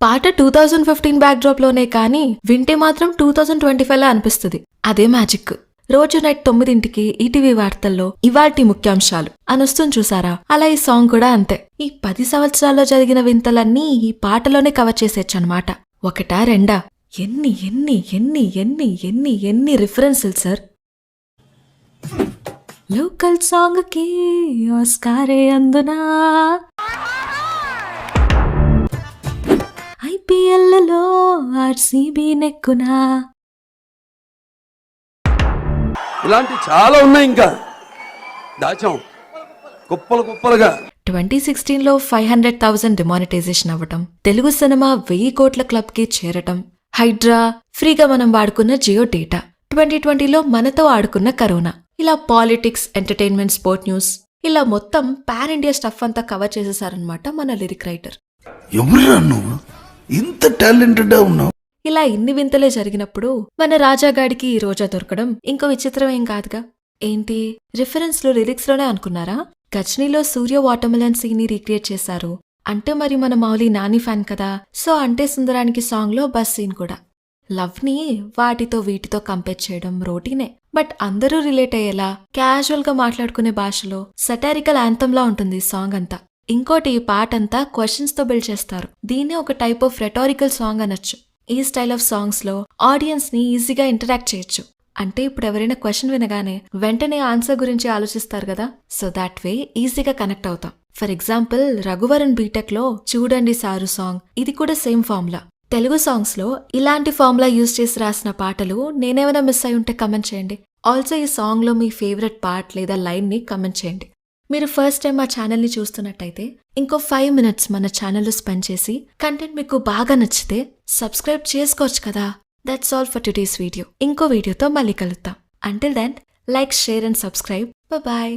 పాట 2015 బ్యాక్డ్రాప్ లోనే కానీ వింటే మాత్రం 2025 లా అనిపిస్తుంది. అదే మ్యాజిక్. రోజు నైట్ 9ంటికి ఈటీవీ వార్తల్లో ఇవాల్టి ముఖ్యాంశాలు అనొస్తుంది చూసారా, అలా ఈ సాంగ్ కూడా అంతే. ఈ 10 సంవత్సరాల్లో జరిగిన వింతలన్నీ ఈ పాటలోనే కవర్ చేసేచ్చనమాట. ఒకటా రెండా, ఎన్ని ఎన్ని ఎన్ని ఎన్ని ఎన్ని ఎన్ని రిఫరెన్సులు సార్. లోకల్ సాంగ్ కి ఆస్కారే అందునా, ఐపీఎల్లో ఆర్సీబీ నెక్కునా, ఇలాంటి చాలా ఉన్నాయి, ఇంకా దాచాం కుప్పలు కుప్పలుగా. 2016లో 500,000 డిమానిటైజేషన్ అవ్వటం, తెలుగు సినిమా 1000 కోట్ల క్లబ్ కి చేరటం, హైడ్రా, ఫ్రీగా మనం వాడుకున్న జియో డేటా, 2020లో మనతో ఆడుకున్న కరోనా, ఇలా పాలిటిక్స్, ఎంటర్టైన్మెంట్, స్పోర్ట్ న్యూస్, ఇలా మొత్తం పాన్ ఇండియా స్టఫ్ అంతా కవర్ చేసేసారనమాట మన లిరిక్ రైటర్. ఎవరురా నువ్వు, ఇంత టాలెంటెడ్ ఉన్నావు? ఇలా ఇన్ని వింతలే జరిగినప్పుడు మన రాజాగాడికి ఈ రోజా దొరకడం ఇంకో విచిత్రం ఏం కాదుగా. ఏంటి రిఫరెన్స్లు లిరిక్స్ లోనే అనుకున్నారా? గజ్నీలో సూర్య వాటర్మెలన్ సీన్ ని రీక్రియేట్ చేశారు అంటే మరి మన మౌలి నాని ఫ్యాన్ కదా, సో అంటే సుందరానికి సాంగ్ లో బస్ సీన్ కూడా. లవ్ ని వాటితో వీటితో కంపేర్ చేయడం రోటీనే, బట్ అందరూ రిలేట్ అయ్యేలా క్యాజువల్ గా మాట్లాడుకునే భాషలో సటారికల్ యాంథంలా ఉంటుంది ఈ సాంగ్ అంతా. ఇంకోటి, ఈ పాట అంతా క్వశ్చన్స్ తో బిల్డ్ చేస్తారు. దీన్నే ఒక టైప్ ఆఫ్ రెటారికల్ సాంగ్ అనొచ్చు. ఈ స్టైల్ ఆఫ్ సాంగ్స్ లో ఆడియన్స్ ని ఈజీగా ఇంటరాక్ట్ చేయొచ్చు. అంటే ఇప్పుడు ఎవరైనా క్వశ్చన్ వినగానే వెంటనే ఆన్సర్ గురించి ఆలోచిస్తారు కదా, సో దాట్ వే ఈజీగా కనెక్ట్ అవుతాం. ఫర్ ఎగ్జాంపుల్ రఘువరన్ బీటెక్ లో చూడండి సారు సాంగ్, ఇది కూడా సేమ్ ఫార్ములా. తెలుగు సాంగ్స్ లో ఇలాంటి ఫార్ములా యూజ్ చేసి రాసిన పాటలు నేనేమైనా మిస్ అయి ఉంటే కమెంట్ చేయండి. ఆల్సో ఈ సాంగ్ లో మీ ఫేవరెట్ పార్ట్ లేదా లైన్ ని కమెంట్ చేయండి. మీరు ఫస్ట్ టైం మా ఛానల్ ని చూస్తున్నట్టయితే ఇంకో 5 minutes మన ఛానల్లో స్పెండ్ చేసి కంటెంట్ మీకు బాగా నచ్చితే సబ్స్క్రైబ్ చేసుకోవచ్చు కదా. That's all for today's video. ఇంకో వీడియోతో మళ్ళీ కలుద్దాం. Until then, like, share and subscribe. Bye.